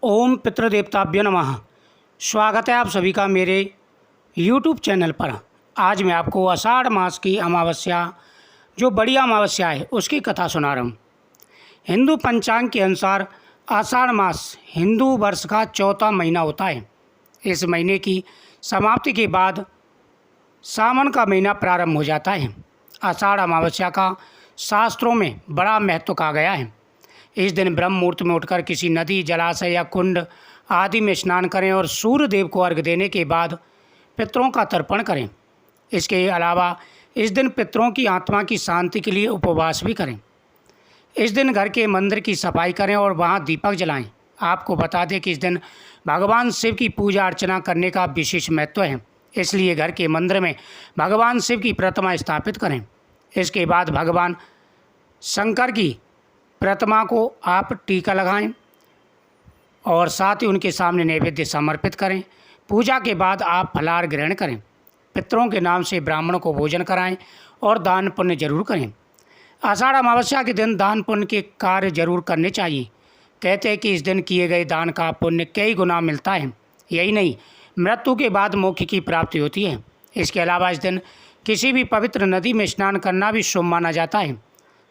ओम पितृदेवताभ्यो नमः। स्वागत है आप सभी का मेरे YouTube चैनल पर। आज मैं आपको आषाढ़ मास की अमावस्या, जो बड़ी अमावस्या है, उसकी कथा सुना रहा हूँ। हिंदू पंचांग के अनुसार आषाढ़ मास हिंदू वर्ष का चौथा महीना होता है। इस महीने की समाप्ति के बाद सावन का महीना प्रारंभ हो जाता है। आषाढ़ अमावस्या का शास्त्रों में बड़ा महत्व कहा गया है। इस दिन ब्रह्म मुहूर्त में उठकर किसी नदी, जलाशय या कुंड आदि में स्नान करें और सूर्य देव को अर्घ्य देने के बाद पितरों का तर्पण करें। इसके अलावा इस दिन पितरों की आत्मा की शांति के लिए उपवास भी करें। इस दिन घर के मंदिर की सफाई करें और वहां दीपक जलाएं। आपको बता दें कि इस दिन भगवान शिव की पूजा अर्चना करने का विशेष महत्व है, इसलिए घर के मंदिर में भगवान शिव की प्रतिमा स्थापित करें। इसके बाद भगवान शंकर की प्रतिमा को आप टीका लगाएं और साथ ही उनके सामने नैवेद्य समर्पित करें। पूजा के बाद आप फलाहार ग्रहण करें। पितरों के नाम से ब्राह्मणों को भोजन कराएं और दान पुण्य जरूर करें। आषाढ़ अमावस्या के दिन दान पुण्य के कार्य जरूर करने चाहिए। कहते हैं कि इस दिन किए गए दान का पुण्य कई गुना मिलता है। यही नहीं, मृत्यु के बाद मोक्ष की प्राप्ति होती है। इसके अलावा इस दिन किसी भी पवित्र नदी में स्नान करना भी शुभ माना जाता है।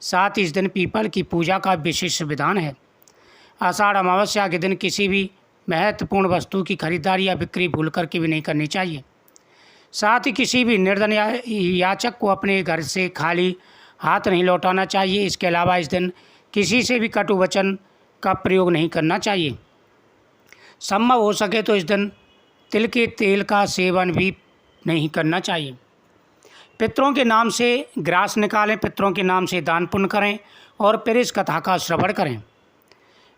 साथ ही इस दिन पीपल की पूजा का विशेष विधान है। आषाढ़ अमावस्या के दिन किसी भी महत्वपूर्ण वस्तु की खरीदारी या बिक्री भूल करके भी नहीं करनी चाहिए। साथ ही किसी भी निर्धन याचक को अपने घर से खाली हाथ नहीं लौटाना चाहिए। इसके अलावा इस दिन किसी से भी कटु वचन का प्रयोग नहीं करना चाहिए। संभव हो सके तो इस दिन तिल के तेल का सेवन भी नहीं करना चाहिए। पितरों के नाम से ग्रास निकालें, पितरों के नाम से दान पुण्य करें और फिर इस कथा का श्रवण करें।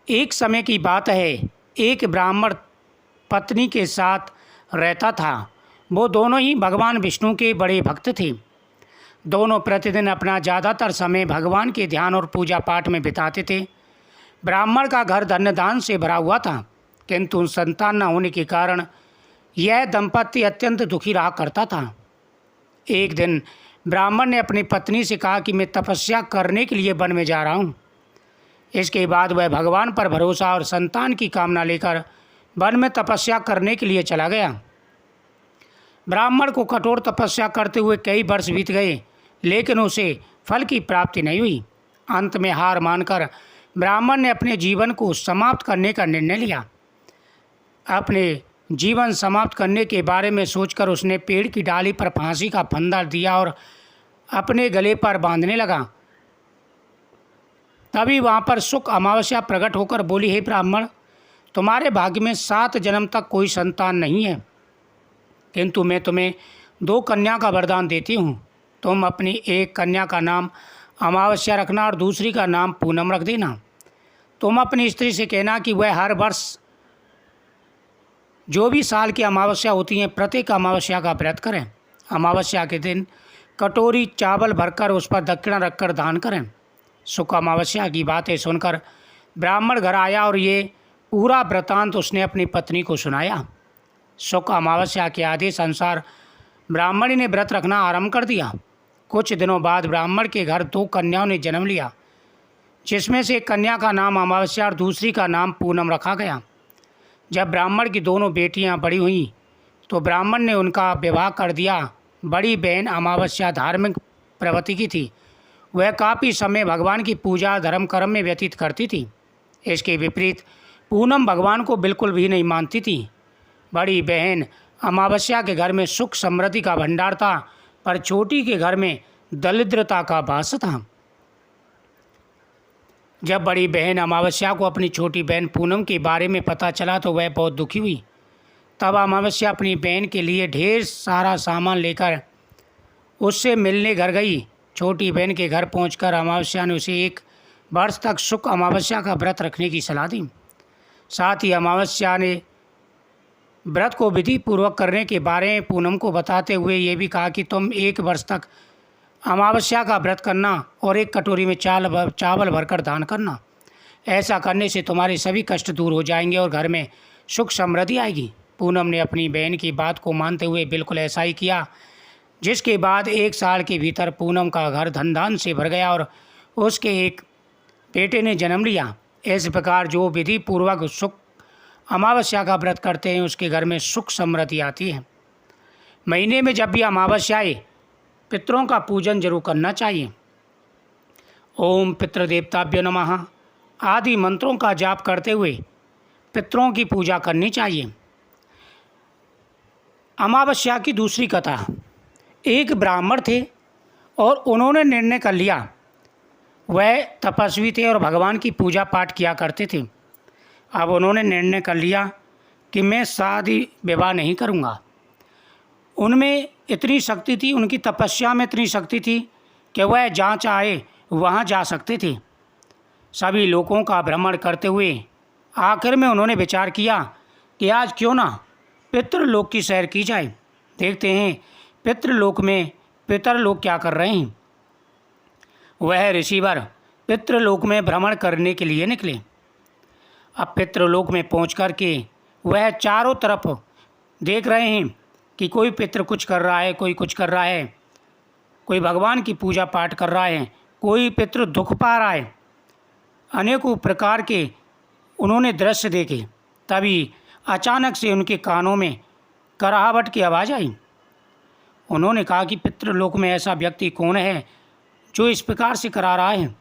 एक समय की बात है, एक ब्राह्मण पत्नी के साथ रहता था। वो दोनों ही भगवान विष्णु के बड़े भक्त थे। दोनों प्रतिदिन अपना ज़्यादातर समय भगवान के ध्यान और पूजा पाठ में बिताते थे। ब्राह्मण का घर धन्य दान से भरा हुआ था, किंतु संतान न होने के कारण यह दंपति अत्यंत दुखी रहा करता था। एक दिन ब्राह्मण ने अपनी पत्नी से कहा कि मैं तपस्या करने के लिए वन में जा रहा हूँ। इसके बाद वह भगवान पर भरोसा और संतान की कामना लेकर वन में तपस्या करने के लिए चला गया। ब्राह्मण को कठोर तपस्या करते हुए कई वर्ष बीत गए, लेकिन उसे फल की प्राप्ति नहीं हुई। अंत में हार मानकर ब्राह्मण ने अपने जीवन को समाप्त करने का निर्णय लिया। अपने जीवन समाप्त करने के बारे में सोचकर उसने पेड़ की डाली पर फांसी का फंदा दिया और अपने गले पर बांधने लगा। तभी वहाँ पर शुक्ल अमावस्या प्रकट होकर बोली, हे ब्राह्मण, तुम्हारे भाग्य में 7 जन्म तक कोई संतान नहीं है, किंतु मैं तुम्हें 2 कन्या का वरदान देती हूँ। तुम अपनी एक कन्या का नाम अमावस्या रखना और दूसरी का नाम पूनम रख देना। तुम अपनी स्त्री से कहना कि वह हर वर्ष जो भी साल की अमावस्या होती हैं, प्रत्येक अमावस्या का व्रत करें। अमावस्या के दिन कटोरी चावल भरकर उस पर दक्षिणा रखकर दान करें। शुक्ल अमावस्या की बातें सुनकर ब्राह्मण घर आया और ये पूरा वृतांत उसने अपनी पत्नी को सुनाया। शुक्ल अमावस्या के आदेश अनुसार ब्राह्मणी ने व्रत रखना आरंभ कर दिया। कुछ दिनों बाद ब्राह्मण के घर 2 कन्याओं ने जन्म लिया, जिसमें से एक कन्या का नाम अमावस्या और दूसरी का नाम पूनम रखा गया। जब ब्राह्मण की दोनों बेटियां बड़ी हुईं तो ब्राह्मण ने उनका विवाह कर दिया। बड़ी बहन अमावस्या धार्मिक प्रवृत्ति की थी। वह काफ़ी समय भगवान की पूजा धर्म कर्म में व्यतीत करती थी। इसके विपरीत पूनम भगवान को बिल्कुल भी नहीं मानती थी। बड़ी बहन अमावस्या के घर में सुख समृद्धि का भंडार था, पर छोटी के घर में दरिद्रता का वास था। जब बड़ी बहन अमावस्या को अपनी छोटी बहन पूनम के बारे में पता चला तो वह बहुत दुखी हुई। तब अमावस्या अपनी बहन के लिए ढेर सारा सामान लेकर उससे मिलने घर गई। छोटी बहन के घर पहुंचकर अमावस्या ने उसे 1 वर्ष तक शुक्ल अमावस्या का व्रत रखने की सलाह दी। साथ ही अमावस्या ने व्रत को विधि पूर्वक करने के बारे में पूनम को बताते हुए ये भी कहा कि तुम 1 वर्ष तक अमावस्या का व्रत करना और 1 कटोरी में चावल भरकर दान करना। ऐसा करने से तुम्हारे सभी कष्ट दूर हो जाएंगे और घर में सुख समृद्धि आएगी। पूनम ने अपनी बहन की बात को मानते हुए बिल्कुल ऐसा ही किया, जिसके बाद 1 साल के भीतर पूनम का घर धन धान से भर गया और उसके एक बेटे ने जन्म लिया। इस प्रकार जो विधि पूर्वक सुख अमावस्या का व्रत करते हैं उसके घर में सुख समृद्धि आती है। महीने में जब भी अमावस्या आए पितरों का पूजन जरूर करना चाहिए। ओम पितृदेवताभ्यो नमः आदि मंत्रों का जाप करते हुए पितरों की पूजा करनी चाहिए। अमावस्या की दूसरी कथा, एक ब्राह्मण थे और उन्होंने निर्णय कर लिया, वह तपस्वी थे और भगवान की पूजा पाठ किया करते थे। अब उन्होंने निर्णय कर लिया कि मैं शादी विवाह नहीं करूँगा। उनमें इतनी शक्ति थी, उनकी तपस्या में इतनी शक्ति थी कि वह जहाँ चाहे वहाँ जा सकते थे। सभी लोगों का भ्रमण करते हुए आखिर में उन्होंने विचार किया कि आज क्यों ना पितृलोक की सैर की जाए, देखते हैं पितृलोक में पितर लोग क्या कर रहे हैं। वह ऋषिवर पितृलोक में भ्रमण करने के लिए निकले। अब पितृलोक में पहुँच कर के वह चारों तरफ देख रहे हैं कि कोई पितृ कुछ कर रहा है, कोई कुछ कर रहा है, कोई भगवान की पूजा पाठ कर रहा है, कोई पितृ दुख पा रहा है। अनेकों प्रकार के उन्होंने दृश्य देखे। तभी अचानक से उनके कानों में कराहट की आवाज़ आई। उन्होंने कहा कि पितृलोक में ऐसा व्यक्ति कौन है जो इस प्रकार से करा रहा है।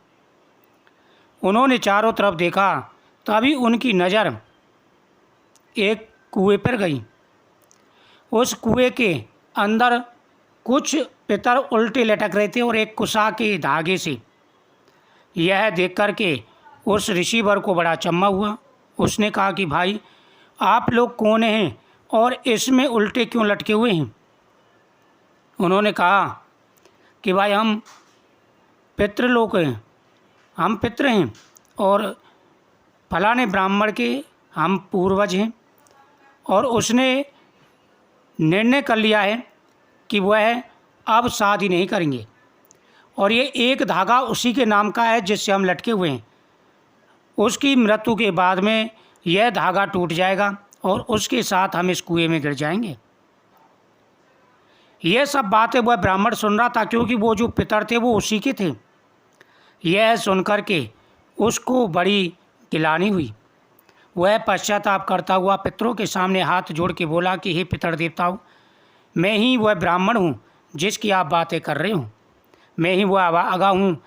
उन्होंने चारों तरफ देखा, तभी उनकी नज़र एक कुएं पर गई। उस कुएं के अंदर कुछ पितर उल्टे लटक रहे थे और एक कुशा के धागे से। यह देख कर के उस ऋषिवर को बड़ा अचंभा हुआ। उसने कहा कि भाई आप लोग कौन हैं और इसमें उल्टे क्यों लटके हुए हैं। उन्होंने कहा कि भाई हम पितृलोक हैं, हम पितृ हैं और फलाने ब्राह्मण के हम पूर्वज हैं और उसने निर्णय कर लिया है कि वह अब शादी नहीं करेंगे और ये एक धागा उसी के नाम का है जिससे हम लटके हुए हैं। उसकी मृत्यु के बाद में यह धागा टूट जाएगा और उसके साथ हम इस कुएं में गिर जाएंगे। यह सब बातें वह ब्राह्मण सुन रहा था, क्योंकि वो जो पितर थे वो उसी के थे। यह सुनकर के उसको बड़ी गिलानी हुई। वह पश्चाताप करता हुआ पितरों के सामने हाथ जोड़ के बोला कि हे पितर देवताओं, मैं ही वह ब्राह्मण हूँ जिसकी आप बातें कर रहे हो। मैं ही वह अगा हूँ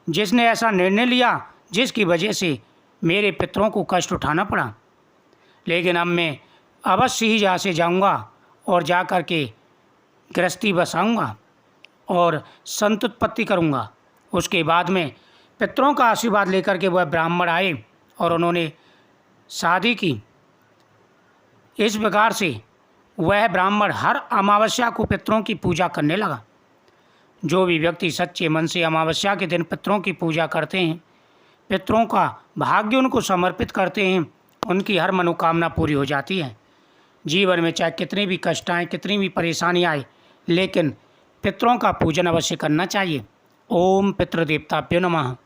जिसने ऐसा निर्णय लिया जिसकी वजह से मेरे पितरों को कष्ट उठाना पड़ा। लेकिन अब मैं अवश्य ही यहाँ से जाऊँगा और जा कर के गृहस्थी बसाऊँगा और संतुत्पत्ति करूँगा। उसके बाद में पितरों का आशीर्वाद लेकर के वह ब्राह्मण आए और उन्होंने शादी की। इस प्रकार से वह ब्राह्मण हर अमावस्या को पितरों की पूजा करने लगा। जो भी व्यक्ति सच्चे मन से अमावस्या के दिन पितरों की पूजा करते हैं, पितरों का भाग्य उनको समर्पित करते हैं, उनकी हर मनोकामना पूरी हो जाती है। जीवन में चाहे कितनी भी कष्ट आए, कितनी भी परेशानी आए, लेकिन पितरों का पूजन अवश्य करना चाहिए। ओम पितृदेवताभ्यो नमः।